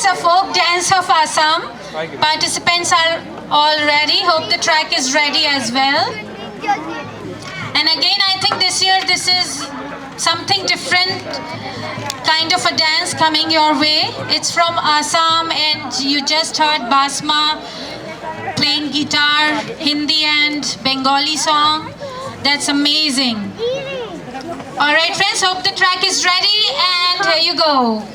It's a folk dance of Assam. Participants are all ready. Hope the track is ready as well. And again, I think this year this is something different kind of a dance coming your way. It's from Assam, and you just heard Basma playing guitar, Hindi and Bengali song. That's amazing. All right, friends, hope the track is ready, and here you go.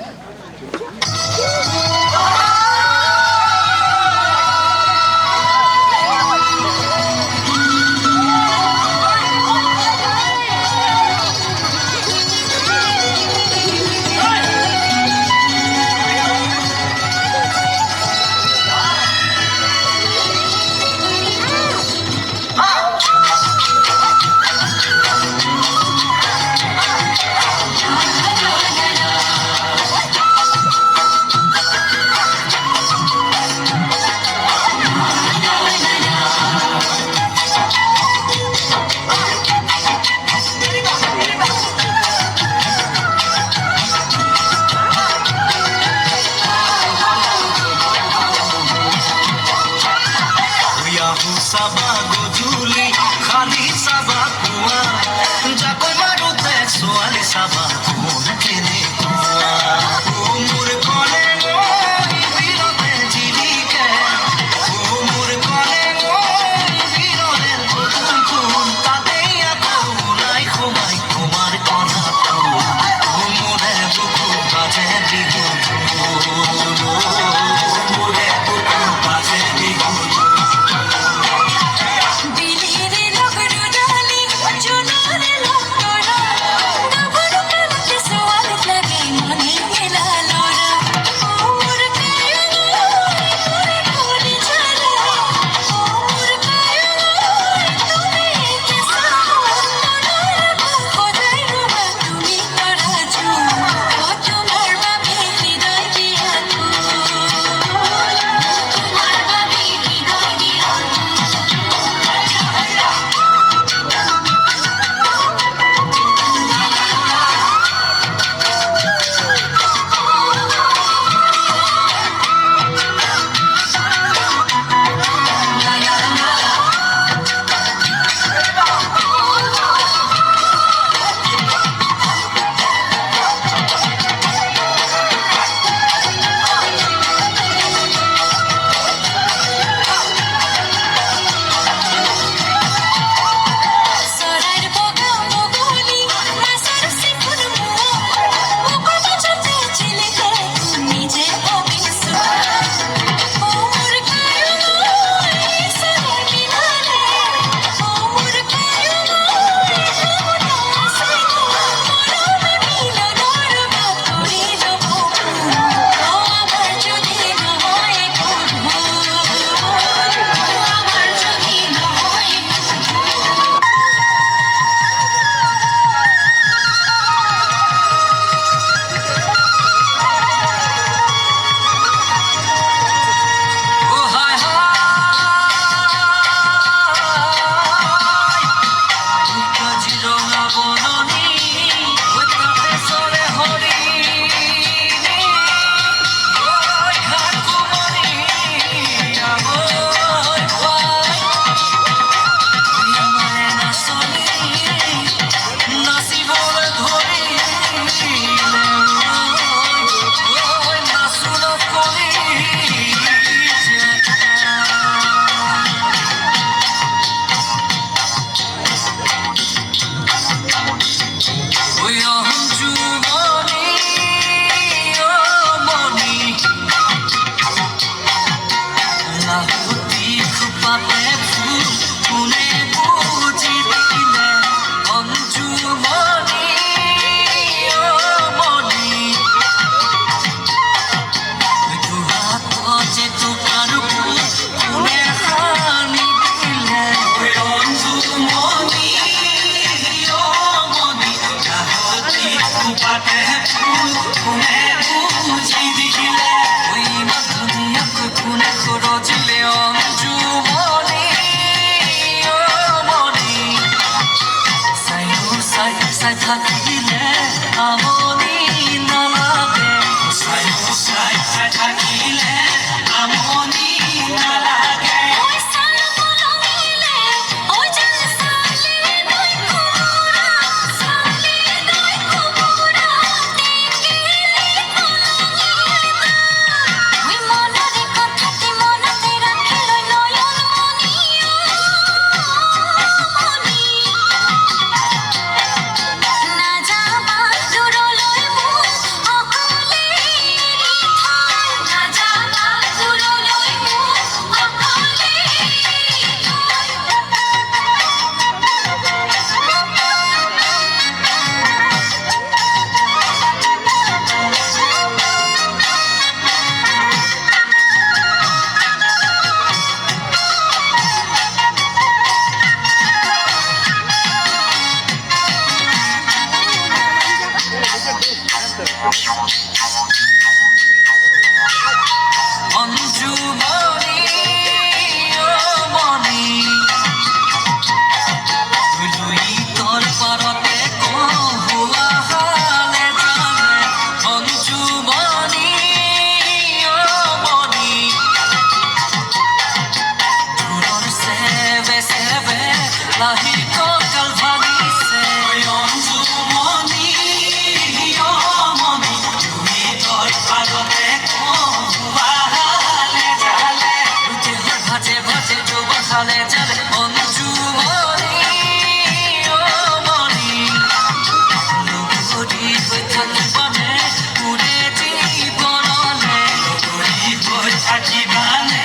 Sabah gojuli khali sabah kuwa jako marute soale sabah mon kene kuwa umur kone loi birote jilike umur kone loi birore প্রথম খুন তাতেই এত উলাই খোমাই তোমার কথা umure বুকু বাজে বিগুন umure বুকু বাজে বিগুন থাকিলে আমনি নালাগে চাই চাই চাই থাকি লাহি ককাল ভাঙিছে অঞ্জুমণি অমণি তুমি তোর পাগলে কোবালে জালে দেহর ভাজে ভাজে যৌবন হালে জালে অঞ্জুমণি অমণি নগরী হয়ে থাকিবানে উড়ে জীবনলে নগরী হয়ে থাকিবানে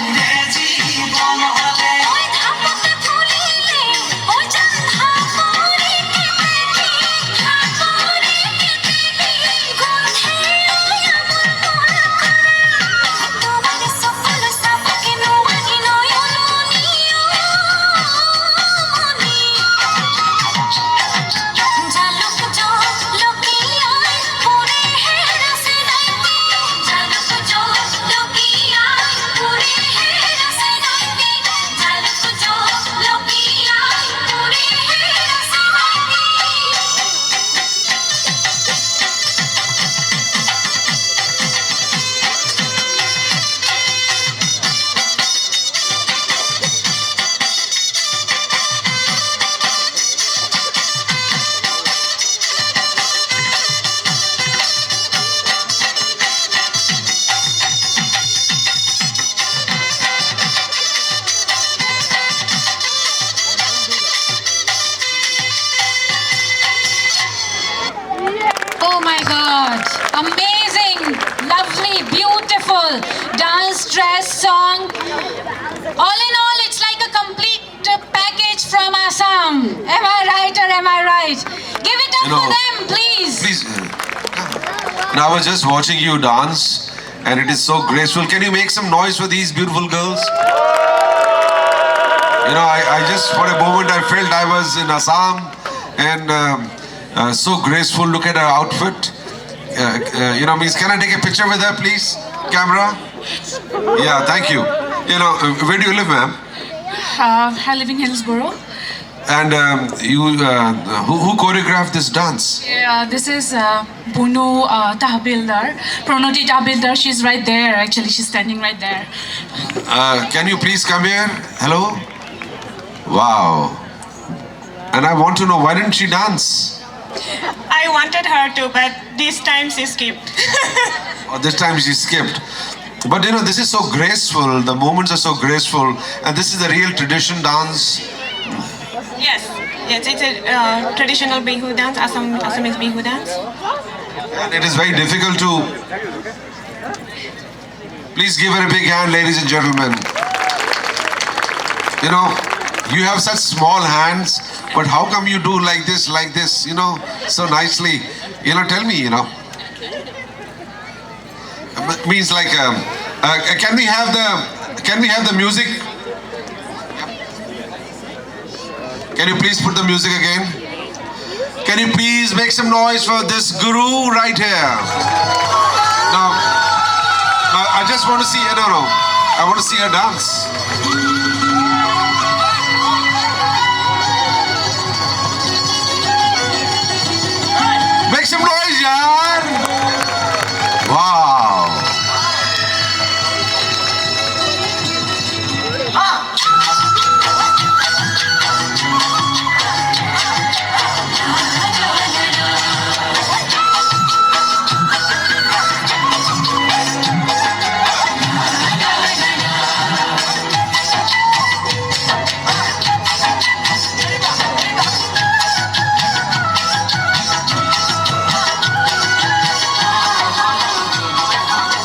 উড়ে জীবনলে ওই ধাপতে ফুলিলে ওই চাঁদ ধাপরে কেটে ধাপরে কেটে গন্ধে আমার মন তোমার সকল সাপকে নোয়ানি নয়নি ঝালুক লোকিয়ায় পুরে হেরসে নাইতে ঝালুক লোকিয়ায় পুরে হেরসে নাইতে ঝালুক লোকিয়ায় পুরে হেরসে Oh my God! Amazing, lovely, beautiful dance, dress, song. All in all, it's like a complete package from Assam. Am I right or am I right? Give it up You know, for them, please. Please. Now I was just watching you dance, and it is so graceful. Can you make some noise for these beautiful girls? You know, I just for a moment I felt I was in Assam, and so graceful. Look at her outfit. You know, means can I take a picture with her, please? Camera. Yeah, thank you. You know, where do you live, ma'am? I live in Hillsborough. And who choreographed this dance? This is Bunu Tahbildar, Pranoti Tahbildar. She's right there. Actually, she's standing right there. Can you please come here? Hello? Wow. And I want to know, why didn't she dance? I wanted her to, but this time she skipped. Or this time she skipped. But you know, this is so graceful. The movements are so graceful. And this is the real tradition dance. Yes, it's a traditional Bihu dance, Assamese Bihu dance. And it is very difficult to... Please give her a big hand, ladies and gentlemen. You know, you have such small hands, but how come you do like this, you know, so nicely? You know, tell me, you know. Means like, can we have the music? Can you please put the music again? Can you please make some noise for this guru right here? Now I just want to see, no, I want to see her dance. Make some noise, yaar. Wow.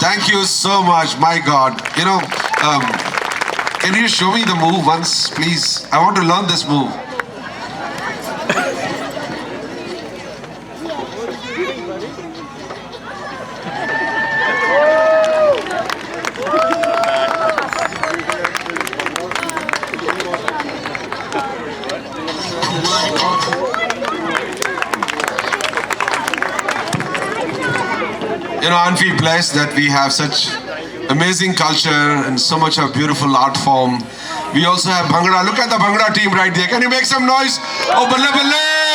Thank you so much, my God. You know, can you show me the move once, please? I want to learn this move. You know, aren't we blessed that we have such amazing culture and so much of beautiful art form? We also have Bhangra. Look at the Bhangra team right there. Can you make some noise? Oh, balle balle!